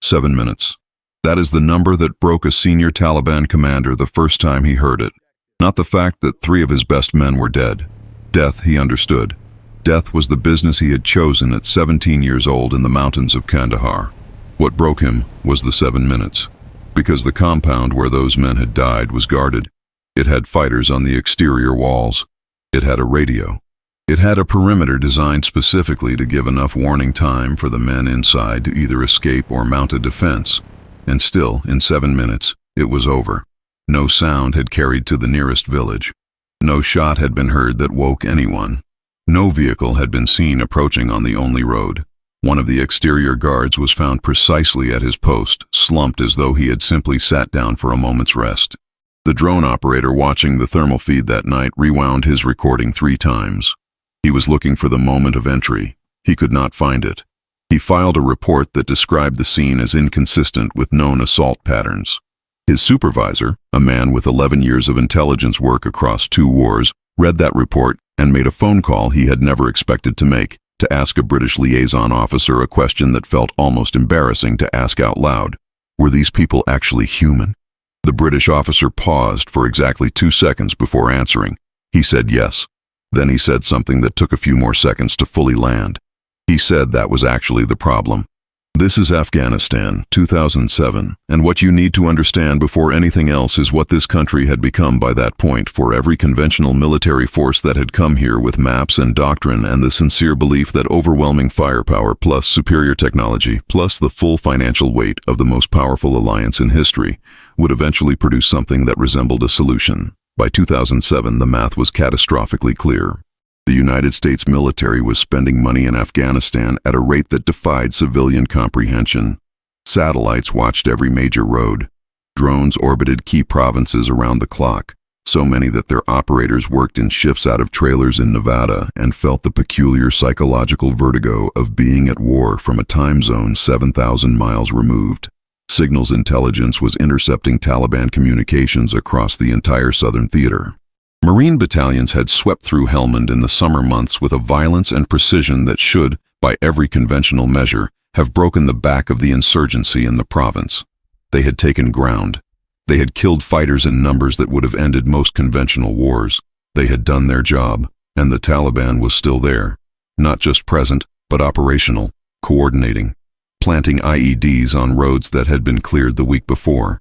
7 minutes. That is the number that broke a senior Taliban commander the first time he heard it. Not the fact that 3 of his best men were dead. Death, he understood. Death was the business he had chosen at 17 years old in the mountains of Kandahar. What broke him was the 7 minutes. Because the compound where those men had died was guarded. It had fighters on the exterior walls. It had a radio. It had a perimeter designed specifically to give enough warning time for the men inside to either escape or mount a defense. And still, in 7 minutes, it was over. No sound had carried to the nearest village. No shot had been heard that woke anyone. No vehicle had been seen approaching on the only road. One of the exterior guards was found precisely at his post, slumped as though he had simply sat down for a moment's rest. The drone operator watching the thermal feed that night rewound his recording 3 times. He was looking for the moment of entry. He could not find it. He filed a report that described the scene as inconsistent with known assault patterns. His supervisor, a man with 11 years of intelligence work across 2 wars, read that report and made a phone call he had never expected to make, to ask a British liaison officer a question that felt almost embarrassing to ask out loud. Were these people actually human? The British officer paused for exactly 2 seconds before answering. He said yes. Then he said something that took a few more seconds to fully land. He said that was actually the problem. This is Afghanistan, 2007, and what you need to understand before anything else is what this country had become by that point for every conventional military force that had come here with maps and doctrine and the sincere belief that overwhelming firepower plus superior technology plus the full financial weight of the most powerful alliance in history would eventually produce something that resembled a solution. By 2007, the math was catastrophically clear. The United States military was spending money in Afghanistan at a rate that defied civilian comprehension. Satellites watched every major road. Drones orbited key provinces around the clock, so many that their operators worked in shifts out of trailers in Nevada and felt the peculiar psychological vertigo of being at war from a time zone 7,000 miles removed. Signals intelligence was intercepting Taliban communications across the entire southern theater. Marine battalions had swept through Helmand in the summer months with a violence and precision that should, by every conventional measure, have broken the back of the insurgency in the province. They had taken ground. They had killed fighters in numbers that would have ended most conventional wars. They had done their job, and the Taliban was still there. Not just present, but operational, coordinating, planting IEDs on roads that had been cleared the week before,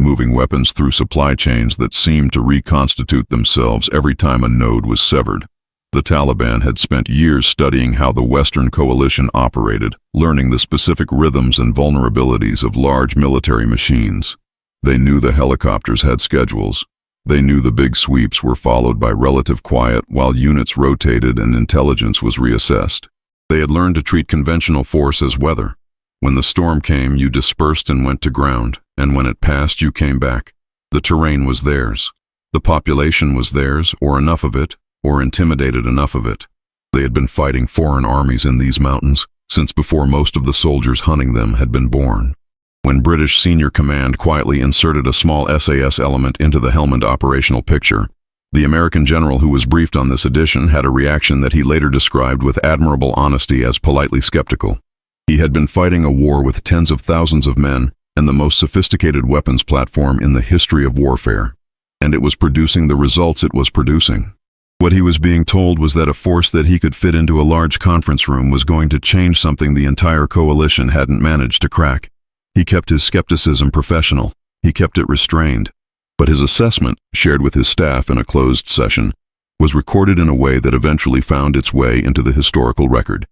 moving weapons through supply chains that seemed to reconstitute themselves every time a node was severed. The Taliban had spent years studying how the Western coalition operated, learning the specific rhythms and vulnerabilities of large military machines. They knew the helicopters had schedules. They knew the big sweeps were followed by relative quiet while units rotated and intelligence was reassessed. They had learned to treat conventional force as weather. When the storm came, you dispersed and went to ground, and when it passed, you came back. The terrain was theirs. The population was theirs, or enough of it, or intimidated enough of it. They had been fighting foreign armies in these mountains since before most of the soldiers hunting them had been born. When British senior command quietly inserted a small SAS element into the Helmand operational picture, the American general who was briefed on this addition had a reaction that he later described with admirable honesty as politely skeptical. He had been fighting a war with tens of thousands of men and the most sophisticated weapons platform in the history of warfare, and it was producing the results it was producing. What he was being told was that a force that he could fit into a large conference room was going to change something the entire coalition hadn't managed to crack. He kept his skepticism professional. He kept it restrained. But his assessment, shared with his staff in a closed session, was recorded in a way that eventually found its way into the historical record.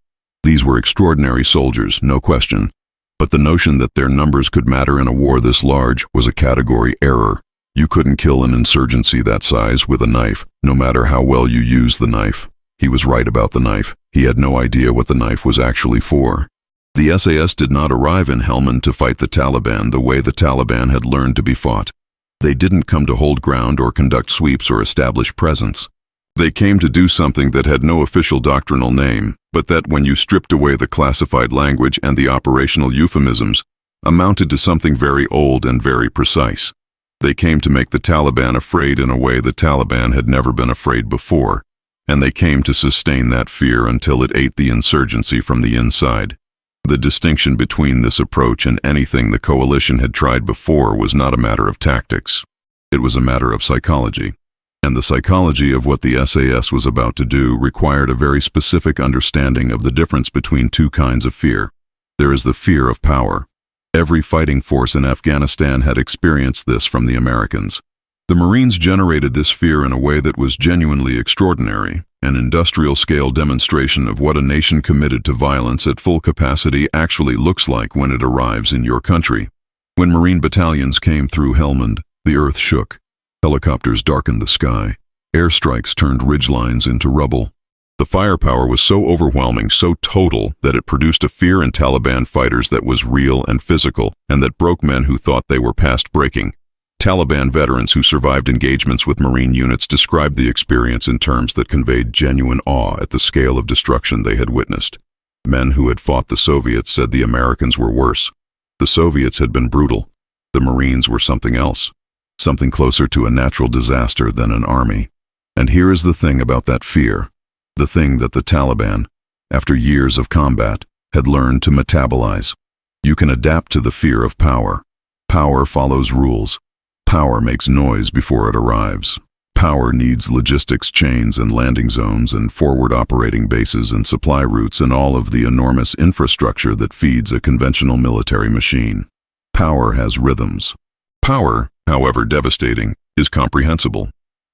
These were extraordinary soldiers, no question, but the notion that their numbers could matter in a war this large was a category error. You couldn't kill an insurgency that size with a knife, no matter how well you used the knife. He was right about the knife. He had no idea what the knife was actually for. The SAS did not arrive in Helmand to fight the Taliban the way the Taliban had learned to be fought. They didn't come to hold ground or conduct sweeps or establish presence. They came to do something that had no official doctrinal name, but that, when you stripped away the classified language and the operational euphemisms, amounted to something very old and very precise. They came to make the Taliban afraid in a way the Taliban had never been afraid before, and they came to sustain that fear until it ate the insurgency from the inside. The distinction between this approach and anything the coalition had tried before was not a matter of tactics. It was a matter of psychology. And the psychology of what the SAS was about to do required a very specific understanding of the difference between two kinds of fear. There is the fear of power. Every fighting force in Afghanistan had experienced this from the Americans. The Marines generated this fear in a way that was genuinely extraordinary, an industrial-scale demonstration of what a nation committed to violence at full capacity actually looks like when it arrives in your country. When Marine battalions came through Helmand, the earth shook. Helicopters darkened the sky. Airstrikes turned ridgelines into rubble. The firepower was so overwhelming, so total, that it produced a fear in Taliban fighters that was real and physical, and that broke men who thought they were past breaking. Taliban veterans who survived engagements with Marine units described the experience in terms that conveyed genuine awe at the scale of destruction they had witnessed. Men who had fought the Soviets said the Americans were worse. The Soviets had been brutal. The Marines were something else, something closer to a natural disaster than an army. And here is the thing about that fear, the thing that the Taliban, after years of combat, had learned to metabolize. You can adapt to the fear of power. Power follows rules. Power makes noise before it arrives. Power needs logistics chains and landing zones and forward operating bases and supply routes and all of the enormous infrastructure that feeds a conventional military machine. Power has rhythms. Power, however devastating, is comprehensible.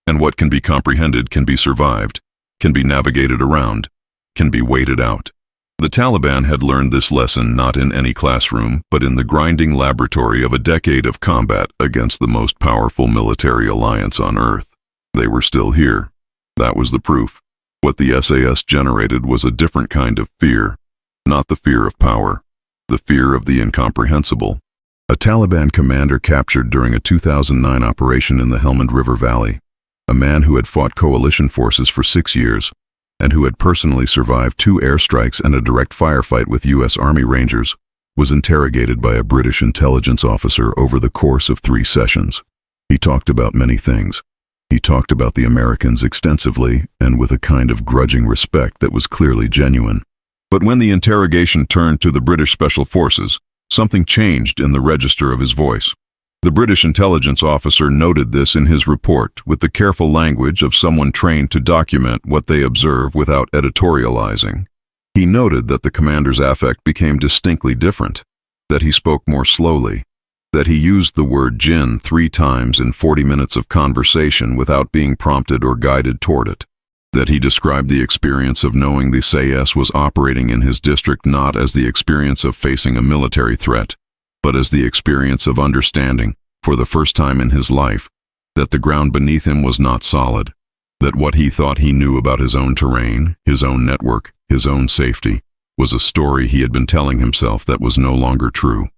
And what can be comprehended can be survived, can be navigated around, can be waited out. The Taliban had learned this lesson not in any classroom, but in the grinding laboratory of a decade of combat against the most powerful military alliance on Earth. They were still here. That was the proof. What the SAS generated was a different kind of fear, not the fear of power, the fear of the incomprehensible. A Taliban commander captured during a 2009 operation in the Helmand River Valley, a man who had fought coalition forces for 6 years, and who had personally survived 2 airstrikes and a direct firefight with U.S. Army Rangers, was interrogated by a British intelligence officer over the course of 3 sessions. He talked about many things. He talked about the Americans extensively and with a kind of grudging respect that was clearly genuine. But when the interrogation turned to the British Special Forces, something changed in the register of his voice. The British intelligence officer noted this in his report with the careful language of someone trained to document what they observe without editorializing. He noted that the commander's affect became distinctly different, that he spoke more slowly, that he used the word jinn 3 times in 40 minutes of conversation without being prompted or guided toward it, that he described the experience of knowing the SAS was operating in his district not as the experience of facing a military threat, but as the experience of understanding, for the first time in his life, that the ground beneath him was not solid, that what he thought he knew about his own terrain, his own network, his own safety, was a story he had been telling himself that was no longer true.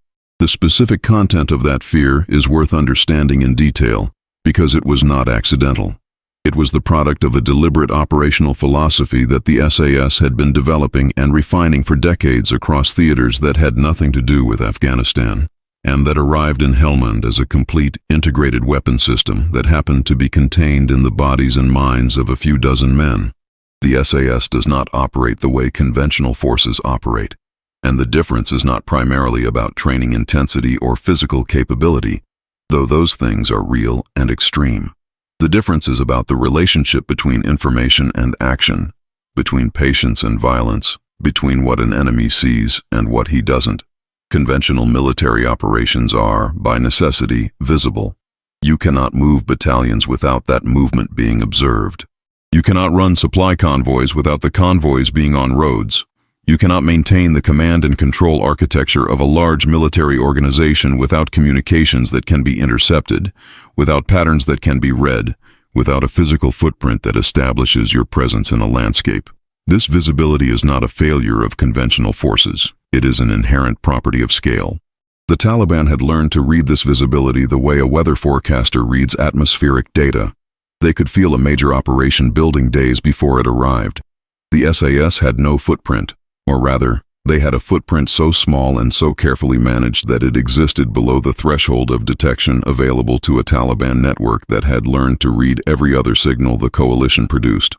The specific content of that fear is worth understanding in detail, because it was not accidental. It was the product of a deliberate operational philosophy that the SAS had been developing and refining for decades across theaters that had nothing to do with Afghanistan, and that arrived in Helmand as a complete, integrated weapon system that happened to be contained in the bodies and minds of a few dozen men. The SAS does not operate the way conventional forces operate, and the difference is not primarily about training intensity or physical capability, though those things are real and extreme. The difference is about the relationship between information and action, between patience and violence, between what an enemy sees and what he doesn't. Conventional military operations are, by necessity, visible. You cannot move battalions without that movement being observed. You cannot run supply convoys without the convoys being on roads. You cannot maintain the command and control architecture of a large military organization without communications that can be intercepted, without patterns that can be read, without a physical footprint that establishes your presence in a landscape. This visibility is not a failure of conventional forces. It is an inherent property of scale. The Taliban had learned to read this visibility the way a weather forecaster reads atmospheric data. They could feel a major operation building days before it arrived. The SAS had no footprint. Or rather, they had a footprint so small and so carefully managed that it existed below the threshold of detection available to a Taliban network that had learned to read every other signal the coalition produced.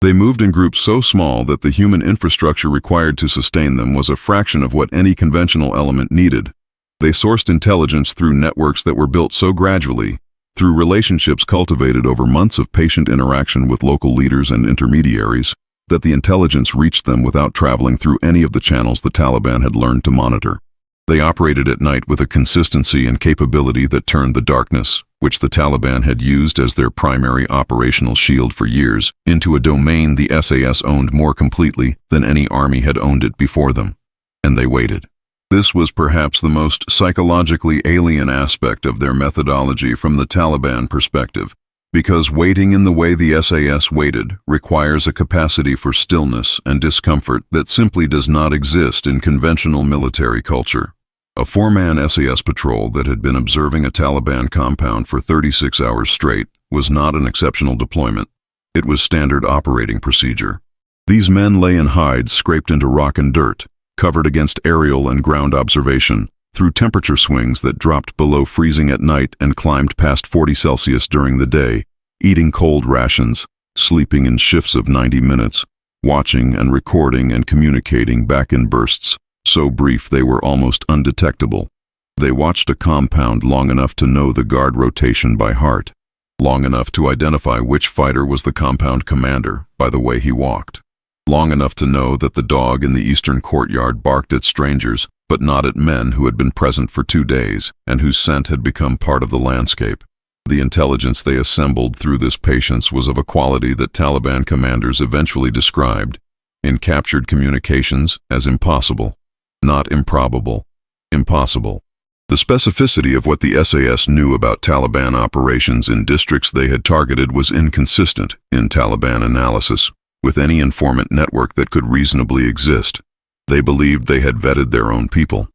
They moved in groups so small that the human infrastructure required to sustain them was a fraction of what any conventional element needed. They sourced intelligence through networks that were built so gradually, through relationships cultivated over months of patient interaction with local leaders and intermediaries, that the intelligence reached them without traveling through any of the channels the Taliban had learned to monitor. They operated at night with a consistency and capability that turned the darkness, which the Taliban had used as their primary operational shield for years, into a domain the SAS owned more completely than any army had owned it before them. And they waited. This was perhaps the most psychologically alien aspect of their methodology from the Taliban perspective, because waiting in the way the SAS waited requires a capacity for stillness and discomfort that simply does not exist in conventional military culture. A four-man SAS patrol that had been observing a Taliban compound for 36 hours straight was not an exceptional deployment. It was standard operating procedure. These men lay in hides scraped into rock and dirt, covered against aerial and ground observation, through temperature swings that dropped below freezing at night and climbed past 40 Celsius during the day, eating cold rations, sleeping in shifts of 90 minutes, watching and recording and communicating back in bursts, so brief they were almost undetectable. They watched a compound long enough to know the guard rotation by heart, long enough to identify which fighter was the compound commander by the way he walked, long enough to know that the dog in the eastern courtyard barked at strangers, but not at men who had been present for 2 days and whose scent had become part of the landscape. The intelligence they assembled through this patience was of a quality that Taliban commanders eventually described, in captured communications, as impossible. Not improbable. Impossible. The specificity of what the SAS knew about Taliban operations in districts they had targeted was inconsistent, in Taliban analysis, with any informant network that could reasonably exist. They believed they had vetted their own people.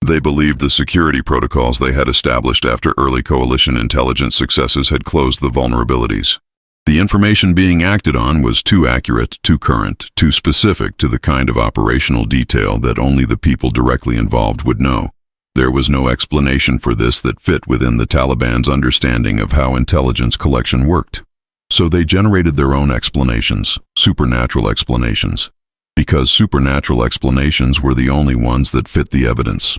They believed the security protocols they had established after early coalition intelligence successes had closed the vulnerabilities. The information being acted on was too accurate, too current, too specific to the kind of operational detail that only the people directly involved would know. There was no explanation for this that fit within the Taliban's understanding of how intelligence collection worked. So they generated their own explanations, supernatural explanations, because supernatural explanations were the only ones that fit the evidence.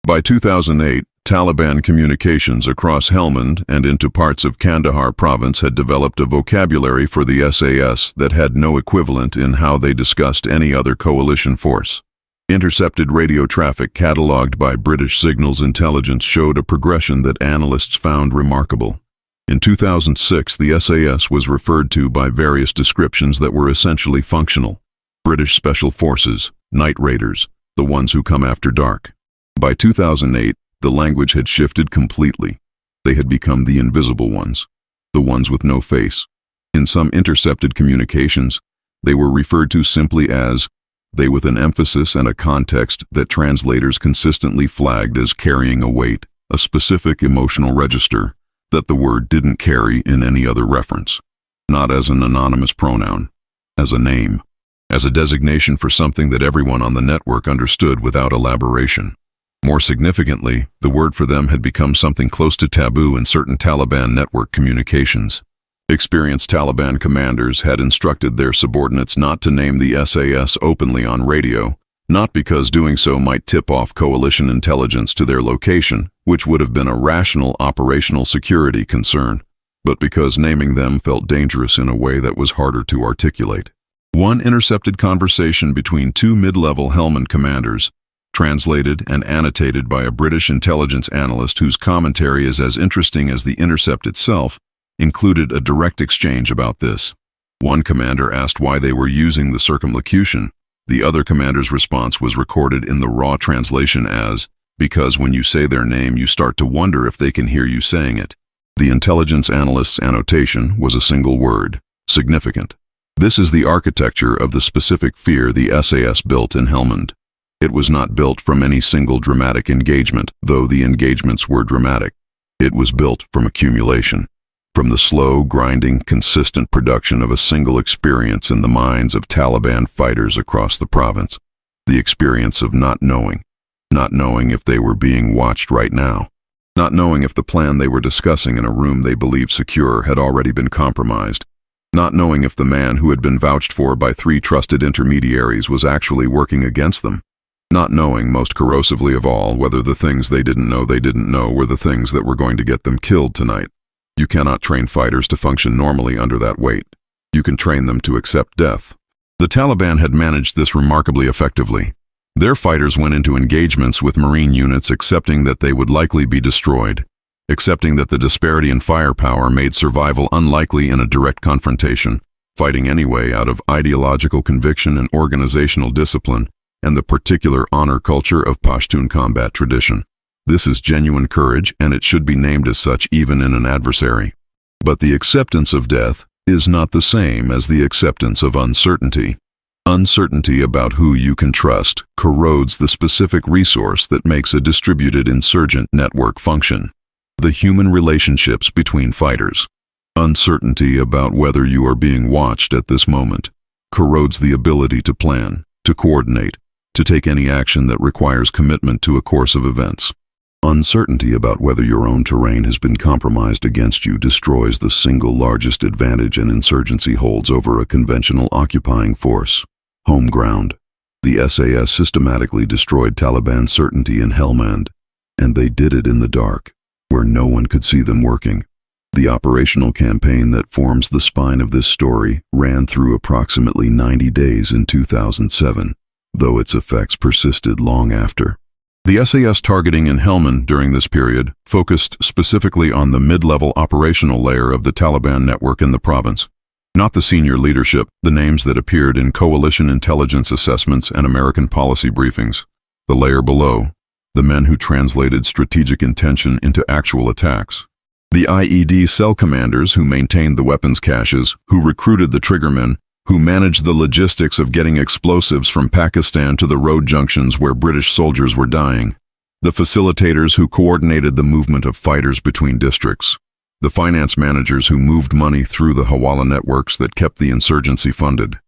By 2008, Taliban communications across Helmand and into parts of Kandahar province had developed a vocabulary for the SAS that had no equivalent in how they discussed any other coalition force. Intercepted radio traffic catalogued by British signals intelligence showed a progression that analysts found remarkable. In 2006, the SAS was referred to by various descriptions that were essentially functional. British Special Forces, Night Raiders, the ones who come after dark. By 2008, the language had shifted completely. They had become the invisible ones, the ones with no face. In some intercepted communications, they were referred to simply as they, with an emphasis and a context that translators consistently flagged as carrying a weight, a specific emotional register that the word didn't carry in any other reference, not as an anonymous pronoun, as a name, as a designation for something that everyone on the network understood without elaboration. More significantly, the word for them had become something close to taboo in certain Taliban network communications. Experienced Taliban commanders had instructed their subordinates not to name the SAS openly on radio, not because doing so might tip off coalition intelligence to their location, which would have been a rational operational security concern, but because naming them felt dangerous in a way that was harder to articulate. One intercepted conversation between two mid-level Helmand commanders, translated and annotated by a British intelligence analyst whose commentary is as interesting as the intercept itself, included a direct exchange about this. One commander asked why they were using the circumlocution. The other commander's response was recorded in the raw translation as, "Because when you say their name, you start to wonder if they can hear you saying it." The intelligence analyst's annotation was a single word: significant. This is the architecture of the specific fear the SAS built in Helmand. It was not built from any single dramatic engagement, though the engagements were dramatic. It was built from accumulation, from the slow, grinding, consistent production of a single experience in the minds of Taliban fighters across the province. The experience of not knowing if they were being watched right now, not knowing if the plan they were discussing in a room they believed secure had already been compromised, not knowing if the man who had been vouched for by 3 trusted intermediaries was actually working against them, not knowing, most corrosively of all, whether the things they didn't know were the things that were going to get them killed tonight. You cannot train fighters to function normally under that weight. You can train them to accept death. The Taliban had managed this remarkably effectively. Their fighters went into engagements with Marine units accepting that they would likely be destroyed, accepting that the disparity in firepower made survival unlikely in a direct confrontation, fighting anyway out of ideological conviction and organizational discipline, and the particular honor culture of Pashtun combat tradition. This is genuine courage, and it should be named as such even in an adversary. But the acceptance of death is not the same as the acceptance of uncertainty. Uncertainty about who you can trust corrodes the specific resource that makes a distributed insurgent network function: the human relationships between fighters. Uncertainty about whether you are being watched at this moment corrodes the ability to plan, to coordinate, to take any action that requires commitment to a course of events. Uncertainty about whether your own terrain has been compromised against you destroys the single largest advantage an insurgency holds over a conventional occupying force: home ground. The SAS systematically destroyed Taliban certainty in Helmand, and they did it in the dark, where no one could see them working. The operational campaign that forms the spine of this story ran through approximately 90 days in 2007, though its effects persisted long after. The SAS targeting in Helmand during this period focused specifically on the mid-level operational layer of the Taliban network in the province, not the senior leadership, the names that appeared in coalition intelligence assessments and American policy briefings. The layer below, the men who translated strategic intention into actual attacks. The IED cell commanders who maintained the weapons caches, who recruited the triggermen, who managed the logistics of getting explosives from Pakistan to the road junctions where British soldiers were dying. The facilitators who coordinated the movement of fighters between districts. The finance managers who moved money through the Hawala networks that kept the insurgency funded.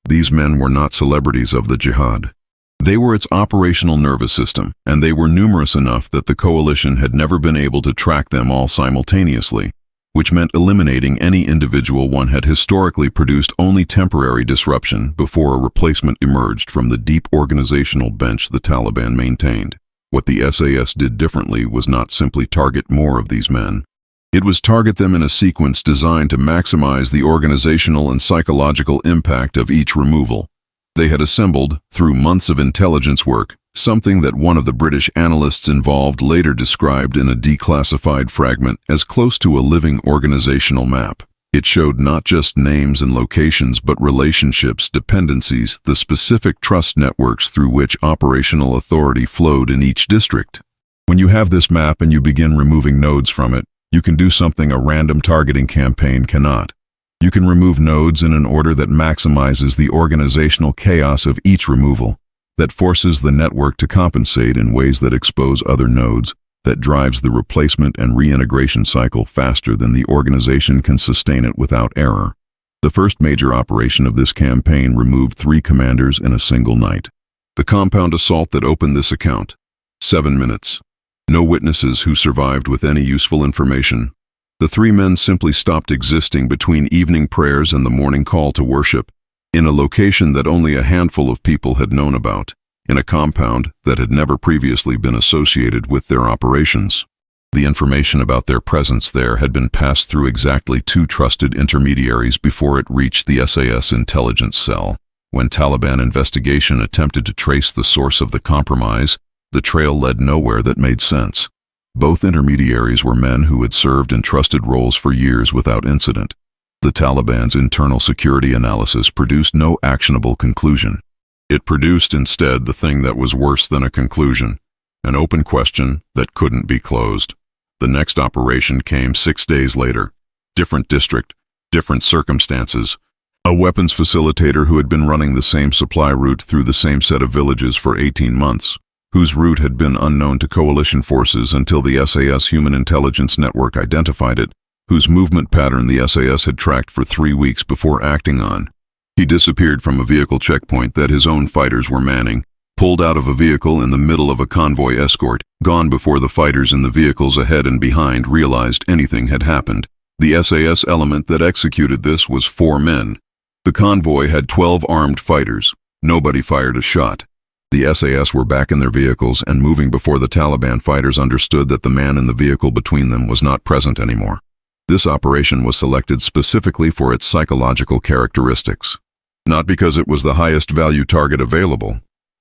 These men were not celebrities of the jihad. They were its operational nervous system, and they were numerous enough that the coalition had never been able to track them all simultaneously, which meant eliminating any individual one had historically produced only temporary disruption before a replacement emerged from the deep organizational bench the Taliban maintained. What the SAS did differently was not simply target more of these men. It was target them in a sequence designed to maximize the organizational and psychological impact of each removal. They had assembled, through months of intelligence work, something that one of the British analysts involved later described in a declassified fragment as close to a living organizational map. It showed not just names and locations but relationships, dependencies, the specific trust networks through which operational authority flowed in each district. When you have this map and you begin removing nodes from it, you can do something a random targeting campaign cannot. You can remove nodes in an order that maximizes the organizational chaos of each removal, that forces the network to compensate in ways that expose other nodes, that drives the replacement and reintegration cycle faster than the organization can sustain it without error. The first major operation of this campaign removed 3 commanders in a single night. The compound assault that opened this account. 7 minutes. No witnesses who survived with any useful information. The 3 men simply stopped existing between evening prayers and the morning call to worship, in a location that only a handful of people had known about, in a compound that had never previously been associated with their operations. The information about their presence there had been passed through exactly 2 trusted intermediaries before it reached the SAS intelligence cell. When Taliban investigation attempted to trace the source of the compromise, the trail led nowhere that made sense. Both intermediaries were men who had served in trusted roles for years without incident. The Taliban's internal security analysis produced no actionable conclusion. It produced instead the thing that was worse than a conclusion, an open question that couldn't be closed. The next operation came 6 days later. Different district, different circumstances. A weapons facilitator who had been running the same supply route through the same set of villages for 18 months. Whose route had been unknown to coalition forces until the SAS Human Intelligence Network identified it, whose movement pattern the SAS had tracked for 3 weeks before acting on. He disappeared from a vehicle checkpoint that his own fighters were manning, pulled out of a vehicle in the middle of a convoy escort, gone before the fighters in the vehicles ahead and behind realized anything had happened. The SAS element that executed this was 4 men. The convoy had 12 armed fighters. Nobody fired a shot. The SAS were back in their vehicles and moving before the Taliban fighters understood that the man in the vehicle between them was not present anymore. This operation was selected specifically for its psychological characteristics. Not because it was the highest value target available,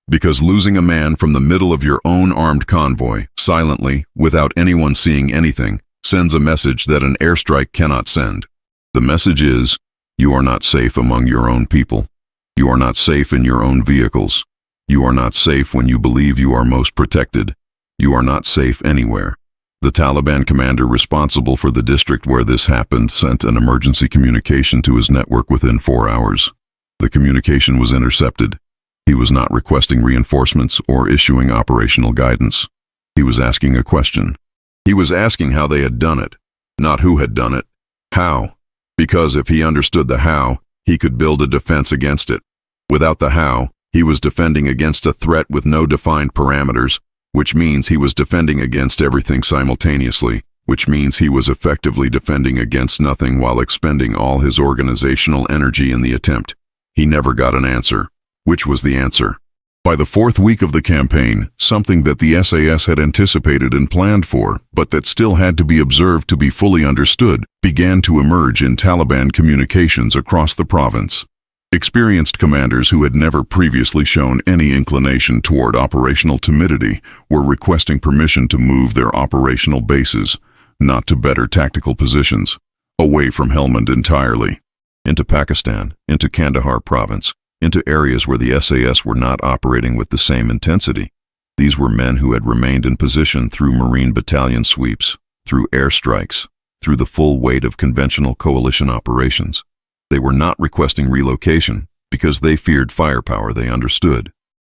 because losing a man from the middle of your own armed convoy, silently, without anyone seeing anything, sends a message that an airstrike cannot send. The message is, you are not safe among your own people. You are not safe in your own vehicles. You are not safe when you believe you are most protected. You are not safe anywhere. The Taliban commander responsible for the district where this happened sent an emergency communication to his network within 4 hours. The communication was intercepted. He was not requesting reinforcements or issuing operational guidance. He was asking a question. He was asking how they had done it, not who had done it. How? Because if he understood the how, he could build a defense against it. Without the how, he was defending against a threat with no defined parameters, which means he was defending against everything simultaneously, which means he was effectively defending against nothing while expending all his organizational energy in the attempt. He never got an answer. Which was the answer? By the 4th week of the campaign, something that the SAS had anticipated and planned for, but that still had to be observed to be fully understood, began to emerge in Taliban communications across the province. Experienced commanders who had never previously shown any inclination toward operational timidity were requesting permission to move their operational bases, not to better tactical positions, away from Helmand entirely, into Pakistan, into Kandahar province, into areas where the SAS were not operating with the same intensity. These were men who had remained in position through Marine battalion sweeps, through airstrikes, through the full weight of conventional coalition operations. They were not requesting relocation because they feared firepower they understood.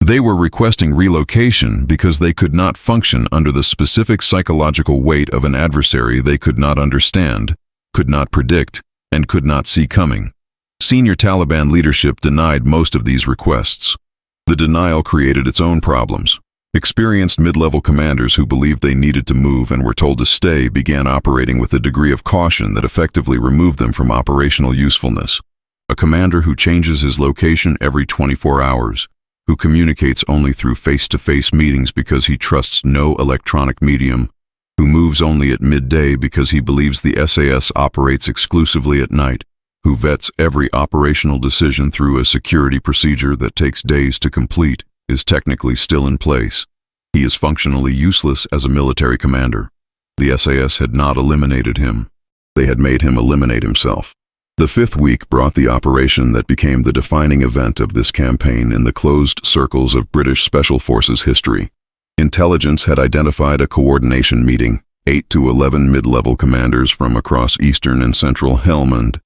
They were requesting relocation because they could not function under the specific psychological weight of an adversary they could not understand, could not predict, and could not see coming. Senior Taliban leadership denied most of these requests. The denial created its own problems. Experienced mid-level commanders who believed they needed to move and were told to stay began operating with a degree of caution that effectively removed them from operational usefulness. A commander who changes his location every 24 hours, who communicates only through face-to-face meetings because he trusts no electronic medium, who moves only at midday because he believes the SAS operates exclusively at night, who vets every operational decision through a security procedure that takes days to complete, is technically still in place. He is functionally useless as a military commander. The SAS had not eliminated him. They had made him eliminate himself. The 5th week brought the operation that became the defining event of this campaign in the closed circles of British Special Forces history. Intelligence had identified a coordination meeting, 8 to 11 mid-level commanders from across eastern and central Helmand,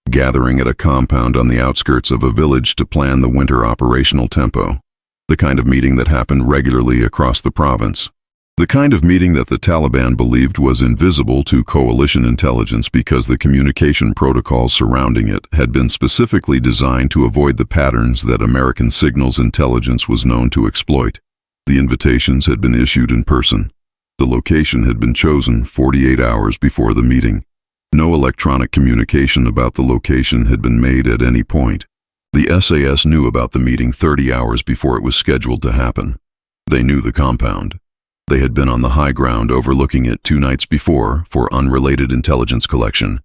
gathering at a compound on the outskirts of a village to plan the winter operational tempo. The kind of meeting that happened regularly across the province. The kind of meeting that the Taliban believed was invisible to coalition intelligence because the communication protocols surrounding it had been specifically designed to avoid the patterns that American signals intelligence was known to exploit. The invitations had been issued in person. The location had been chosen 48 hours before the meeting. No electronic communication about the location had been made at any point. The SAS knew about the meeting 30 hours before it was scheduled to happen. They knew the compound. They had been on the high ground overlooking it 2 nights before for unrelated intelligence collection,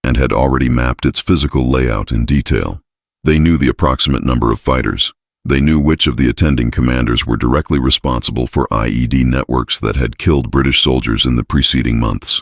and had already mapped its physical layout in detail. They knew the approximate number of fighters. They knew which of the attending commanders were directly responsible for IED networks that had killed British soldiers in the preceding months.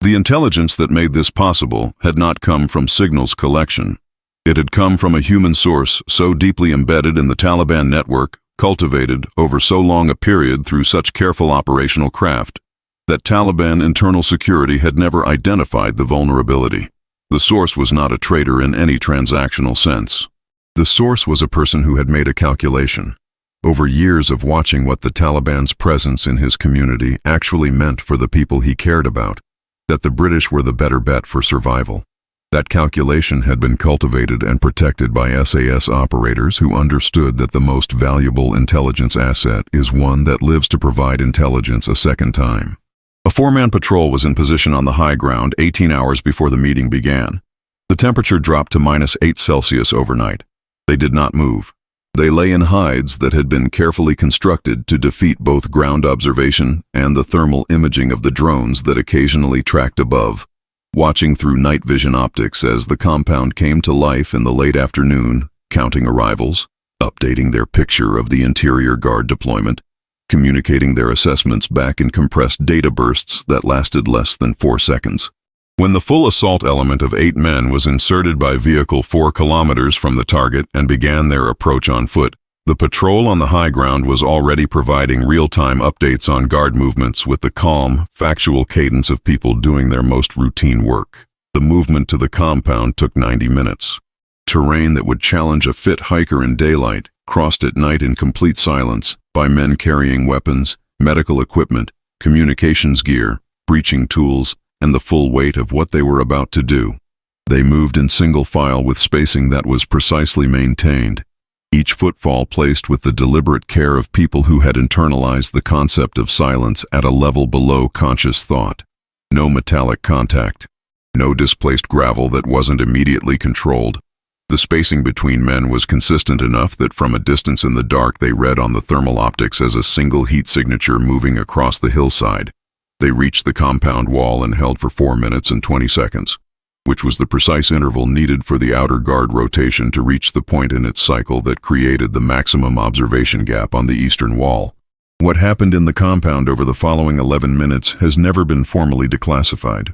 The intelligence that made this possible had not come from signals collection. It had come from a human source so deeply embedded in the Taliban network, cultivated over so long a period through such careful operational craft, that Taliban internal security had never identified the vulnerability. The source was not a traitor in any transactional sense. The source was a person who had made a calculation, over years of watching what the Taliban's presence in his community actually meant for the people he cared about, that the British were the better bet for survival. That calculation had been cultivated and protected by SAS operators who understood that the most valuable intelligence asset is one that lives to provide intelligence a second time. A four-man patrol was in position on the high ground 18 hours before the meeting began. The temperature dropped to -8 °C overnight. They did not move. They lay in hides that had been carefully constructed to defeat both ground observation and the thermal imaging of the drones that occasionally tracked above, watching through night vision optics as the compound came to life in the late afternoon, counting arrivals, updating their picture of the interior guard deployment, communicating their assessments back in compressed data bursts that lasted less than 4 seconds. When the full assault element of 8 men was inserted by vehicle 4 kilometers from the target and began their approach on foot, the patrol on the high ground was already providing real-time updates on guard movements with the calm, factual cadence of people doing their most routine work. The movement to the compound took 90 minutes. Terrain that would challenge a fit hiker in daylight, crossed at night in complete silence by men carrying weapons, medical equipment, communications gear, breaching tools, and the full weight of what they were about to do. They moved in single file with spacing that was precisely maintained, each footfall placed with the deliberate care of people who had internalized the concept of silence at a level below conscious thought. No metallic contact. No displaced gravel that wasn't immediately controlled. The spacing between men was consistent enough that from a distance in the dark they read on the thermal optics as a single heat signature moving across the hillside. They reached the compound wall and held for 4 minutes and 20 seconds, which was the precise interval needed for the outer guard rotation to reach the point in its cycle that created the maximum observation gap on the eastern wall. What happened in the compound over the following 11 minutes has never been formally declassified.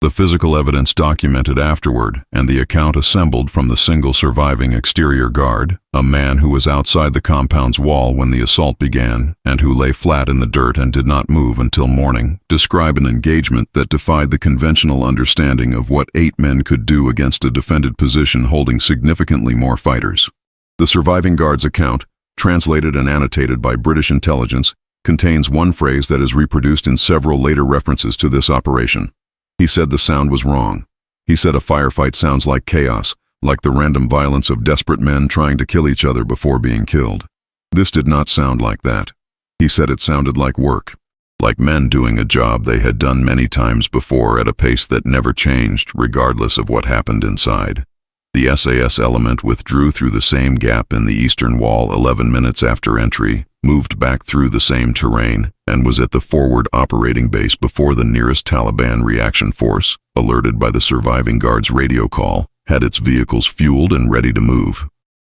The physical evidence documented afterward, and the account assembled from the single surviving exterior guard, a man who was outside the compound's wall when the assault began, and who lay flat in the dirt and did not move until morning, describe an engagement that defied the conventional understanding of what 8 men could do against a defended position holding significantly more fighters. The surviving guard's account, translated and annotated by British intelligence, contains one phrase that is reproduced in several later references to this operation. He said the sound was wrong. He said a firefight sounds like chaos, like the random violence of desperate men trying to kill each other before being killed. This did not sound like that. He said it sounded like work, like men doing a job they had done many times before at a pace that never changed regardless of what happened inside. The SAS element withdrew through the same gap in the eastern wall 11 minutes after entry, moved back through the same terrain, and was at the forward operating base before the nearest Taliban reaction force, alerted by the surviving guard's radio call, had its vehicles fueled and ready to move.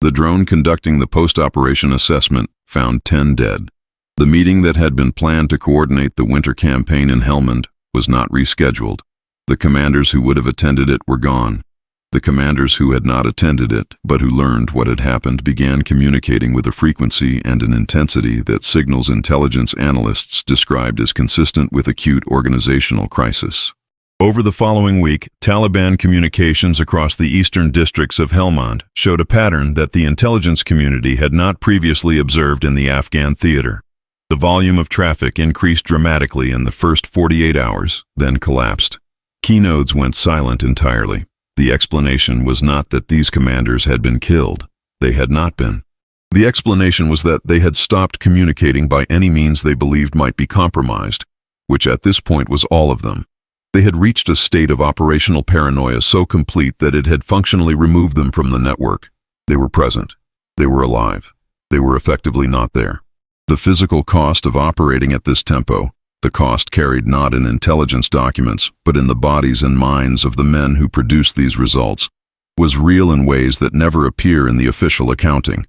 The drone conducting the post-operation assessment found 10 dead. The meeting that had been planned to coordinate the winter campaign in Helmand was not rescheduled. The commanders who would have attended it were gone. The commanders who had not attended it, but who learned what had happened, began communicating with a frequency and an intensity that signals intelligence analysts described as consistent with acute organizational crisis. Over the following week, Taliban communications across the eastern districts of Helmand showed a pattern that the intelligence community had not previously observed in the Afghan theater. The volume of traffic increased dramatically in the first 48 hours, then collapsed. Key nodes went silent entirely. The explanation was not that these commanders had been killed. They had not been. The explanation was that they had stopped communicating by any means they believed might be compromised, which at this point was all of them. They had reached a state of operational paranoia so complete that it had functionally removed them from the network. They were present. They were alive. They were effectively not there. The physical cost of operating at this tempo, the cost carried not in intelligence documents, but in the bodies and minds of the men who produced these results, was real in ways that never appear in the official accounting.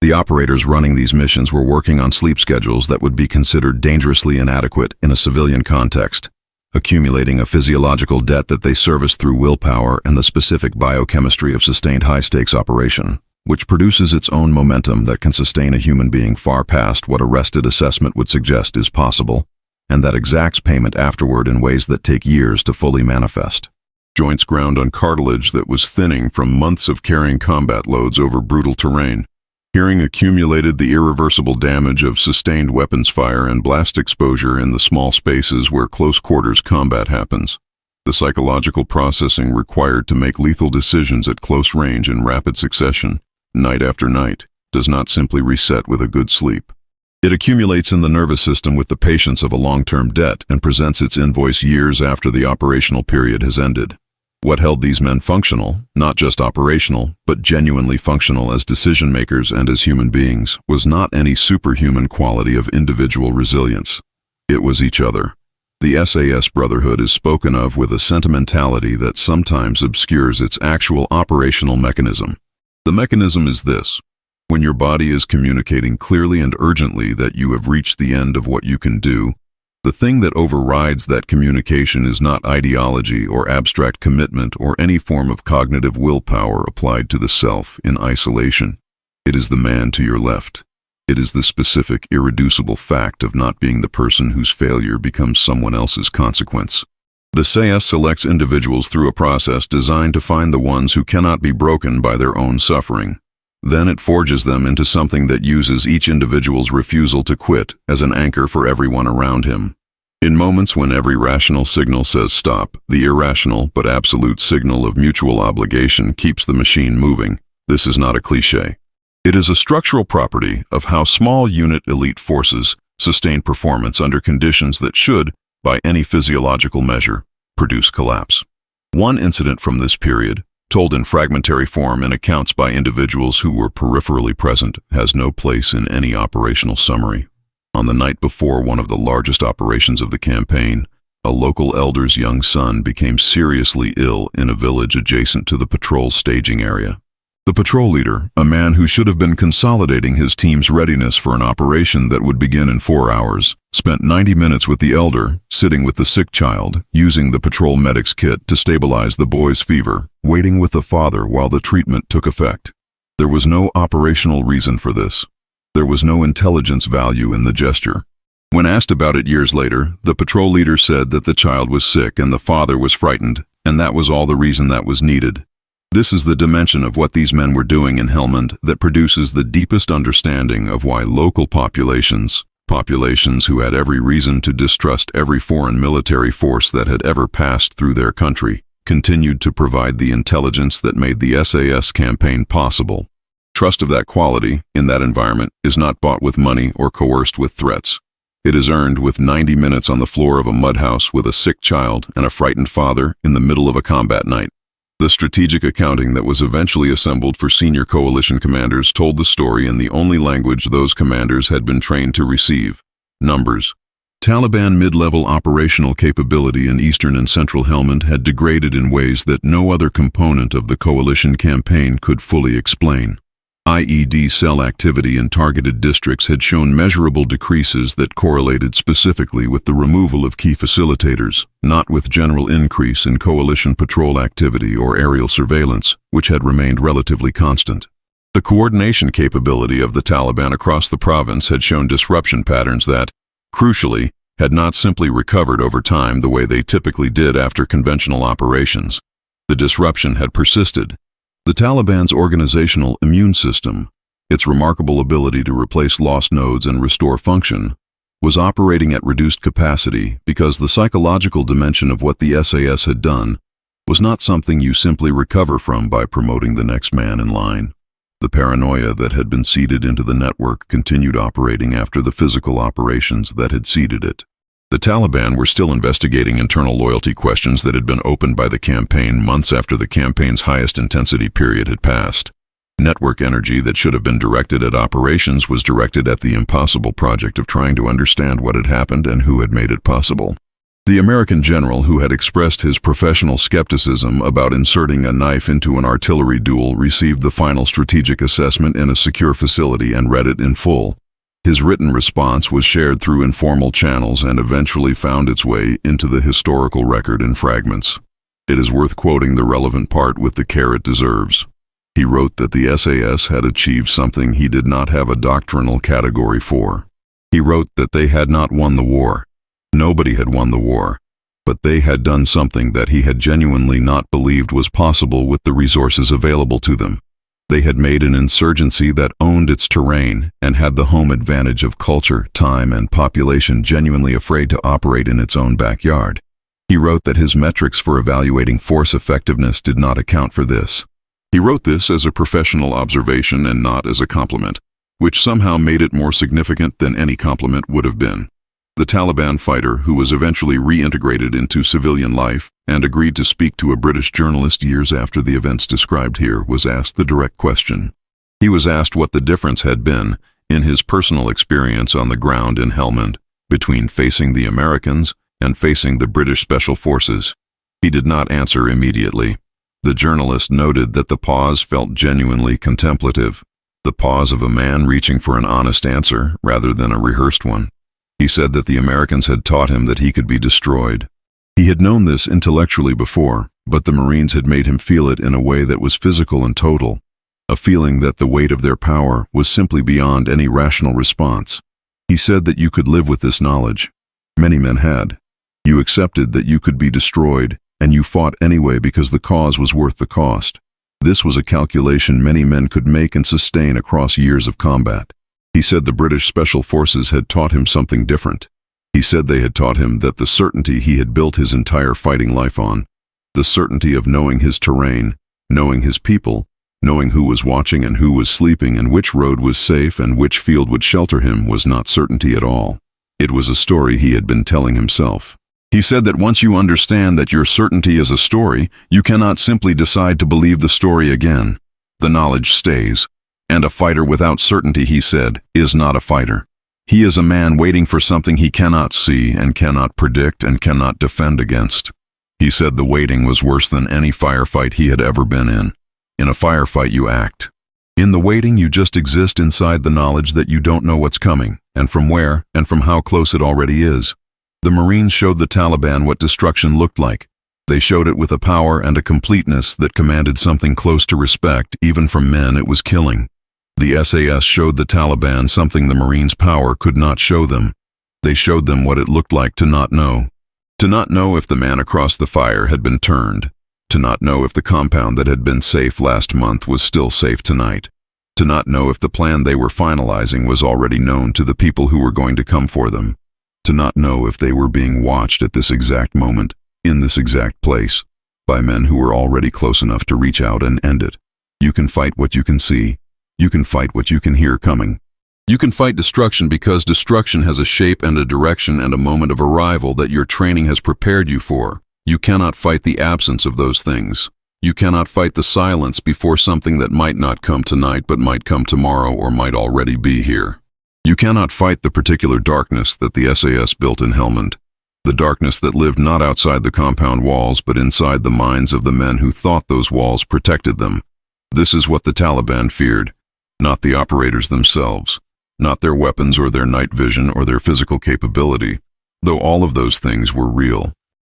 The operators running these missions were working on sleep schedules that would be considered dangerously inadequate in a civilian context, accumulating a physiological debt that they serviced through willpower and the specific biochemistry of sustained high-stakes operation, which produces its own momentum that can sustain a human being far past what arrested assessment would suggest is possible, and that exacts payment afterward in ways that take years to fully manifest. Joints ground on cartilage that was thinning from months of carrying combat loads over brutal terrain. Hearing accumulated the irreversible damage of sustained weapons fire and blast exposure in the small spaces where close quarters combat happens. The psychological processing required to make lethal decisions at close range in rapid succession, night after night, does not simply reset with a good sleep. It accumulates in the nervous system with the patience of a long-term debt and presents its invoice years after the operational period has ended. What held these men functional, not just operational, but genuinely functional as decision-makers and as human beings, was not any superhuman quality of individual resilience. It was each other. The SAS brotherhood is spoken of with a sentimentality that sometimes obscures its actual operational mechanism. The mechanism is this: when your body is communicating clearly and urgently that you have reached the end of what you can do, the thing that overrides that communication is not ideology or abstract commitment or any form of cognitive willpower applied to the self in isolation. It is the man to your left. It is the specific, irreducible fact of not being the person whose failure becomes someone else's consequence. The SAS selects individuals through a process designed to find the ones who cannot be broken by their own suffering. Then it forges them into something that uses each individual's refusal to quit as an anchor for everyone around him. In moments when every rational signal says stop, the irrational but absolute signal of mutual obligation keeps the machine moving. This is not a cliché. It is a structural property of how small unit elite forces sustain performance under conditions that should, by any physiological measure, produce collapse. One incident from this period, told in fragmentary form in accounts by individuals who were peripherally present, has no place in any operational summary. On the night before one of the largest operations of the campaign, a local elder's young son became seriously ill in a village adjacent to the patrol staging area. The patrol leader, a man who should have been consolidating his team's readiness for an operation that would begin in 4 hours, spent 90 minutes with the elder, sitting with the sick child, using the patrol medic's kit to stabilize the boy's fever, waiting with the father while the treatment took effect. There was no operational reason for this. There was no intelligence value in the gesture. When asked about it years later, the patrol leader said that the child was sick and the father was frightened, and that was all the reason that was needed. This is the dimension of what these men were doing in Helmand that produces the deepest understanding of why local populations who had every reason to distrust every foreign military force that had ever passed through their country, continued to provide the intelligence that made the SAS campaign possible. Trust of that quality, in that environment, is not bought with money or coerced with threats. It is earned with 90 minutes on the floor of a mud house with a sick child and a frightened father in the middle of a combat night. The strategic accounting that was eventually assembled for senior coalition commanders told the story in the only language those commanders had been trained to receive: numbers. Taliban mid-level operational capability in eastern and central Helmand had degraded in ways that no other component of the coalition campaign could fully explain. IED cell activity in targeted districts had shown measurable decreases that correlated specifically with the removal of key facilitators, not with general increase in coalition patrol activity or aerial surveillance, which had remained relatively constant. The coordination capability of the Taliban across the province had shown disruption patterns that, crucially, had not simply recovered over time the way they typically did after conventional operations. The disruption had persisted. The Taliban's organizational immune system, its remarkable ability to replace lost nodes and restore function, was operating at reduced capacity because the psychological dimension of what the SAS had done was not something you simply recover from by promoting the next man in line. The paranoia that had been seeded into the network continued operating after the physical operations that had seeded it. The Taliban were still investigating internal loyalty questions that had been opened by the campaign months after the campaign's highest intensity period had passed. Network energy that should have been directed at operations was directed at the impossible project of trying to understand what had happened and who had made it possible. The American general who had expressed his professional skepticism about inserting a knife into an artillery duel received the final strategic assessment in a secure facility and read it in full. His written response was shared through informal channels and eventually found its way into the historical record in fragments. It is worth quoting the relevant part with the care it deserves. He wrote that the SAS had achieved something he did not have a doctrinal category for. He wrote that they had not won the war. Nobody had won the war, but they had done something that he had genuinely not believed was possible with the resources available to them. They had made an insurgency that owned its terrain and had the home advantage of culture, time, and population genuinely afraid to operate in its own backyard. He wrote that his metrics for evaluating force effectiveness did not account for this. He wrote this as a professional observation and not as a compliment. which somehow made it more significant than any compliment would have been. The Taliban fighter, who was eventually reintegrated into civilian life and agreed to speak to a British journalist years after the events described here, was asked the direct question. He was asked what the difference had been, in his personal experience on the ground in Helmand, between facing the Americans and facing the British Special Forces. He did not answer immediately. The journalist noted that the pause felt genuinely contemplative, the pause of a man reaching for an honest answer rather than a rehearsed one. He said that the Americans had taught him that he could be destroyed. He had known this intellectually before, but the Marines had made him feel it in a way that was physical and total, a feeling that the weight of their power was simply beyond any rational response. He said that you could live with this knowledge. Many men had. You accepted that you could be destroyed, and you fought anyway because the cause was worth the cost. This was a calculation many men could make and sustain across years of combat. He said the British Special Forces had taught him something different. He said they had taught him that the certainty he had built his entire fighting life on, the certainty of knowing his terrain, knowing his people, knowing who was watching and who was sleeping and which road was safe and which field would shelter him, was not certainty at all. It was a story he had been telling himself. He said that once you understand that your certainty is a story, you cannot simply decide to believe the story again. The knowledge stays. And a fighter without certainty, he said, is not a fighter. He is a man waiting for something he cannot see and cannot predict and cannot defend against. He said the waiting was worse than any firefight he had ever been in. In a firefight you act. In the waiting you just exist inside the knowledge that you don't know what's coming, and from where, and from how close it already is. The Marines showed the Taliban what destruction looked like. They showed it with a power and a completeness that commanded something close to respect even from men it was killing. The SAS showed the Taliban something the Marines' power could not show them. They showed them what it looked like to not know. To not know if the man across the fire had been turned. To not know if the compound that had been safe last month was still safe tonight. To not know if the plan they were finalizing was already known to the people who were going to come for them. To not know if they were being watched at this exact moment, in this exact place, by men who were already close enough to reach out and end it. You can fight what you can see. You can fight what you can hear coming. You can fight destruction because destruction has a shape and a direction and a moment of arrival that your training has prepared you for. You cannot fight the absence of those things. You cannot fight the silence before something that might not come tonight but might come tomorrow or might already be here. You cannot fight the particular darkness that the SAS built in Helmand, the darkness that lived not outside the compound walls but inside the minds of the men who thought those walls protected them. This is what the Taliban feared. Not the operators themselves, not their weapons or their night vision or their physical capability, though all of those things were real.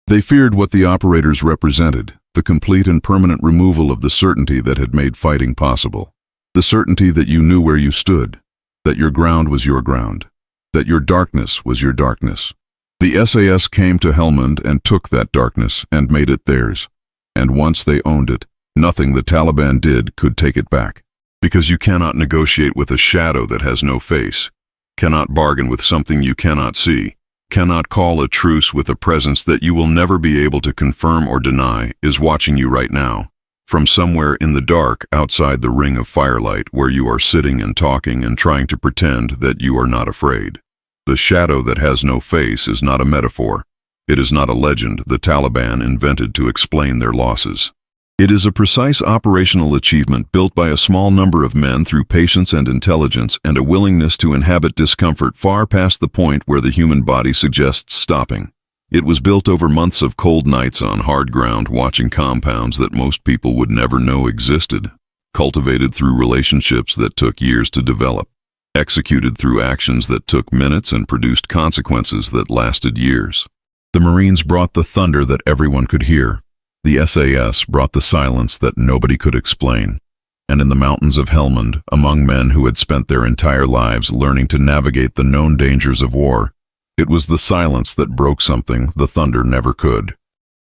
They feared what the operators represented, the complete and permanent removal of the certainty that had made fighting possible, the certainty that you knew where you stood, that your ground was your ground, that your darkness was your darkness. The SAS came to Helmand and took that darkness and made it theirs, and once they owned it, nothing the Taliban did could take it back. Because you cannot negotiate with a shadow that has no face, cannot bargain with something you cannot see, cannot call a truce with a presence that you will never be able to confirm or deny is watching you right now, from somewhere in the dark outside the ring of firelight where you are sitting and talking and trying to pretend that you are not afraid. The shadow that has no face is not a metaphor. It is not a legend the Taliban invented to explain their losses. It is a precise operational achievement built by a small number of men through patience and intelligence and a willingness to inhabit discomfort far past the point where the human body suggests stopping. It was built over months of cold nights on hard ground watching compounds that most people would never know existed, cultivated through relationships that took years to develop, executed through actions that took minutes and produced consequences that lasted years. The Marines brought the thunder that everyone could hear. The SAS brought the silence that nobody could explain. And in the mountains of Helmand, among men who had spent their entire lives learning to navigate the known dangers of war, it was the silence that broke something the thunder never could.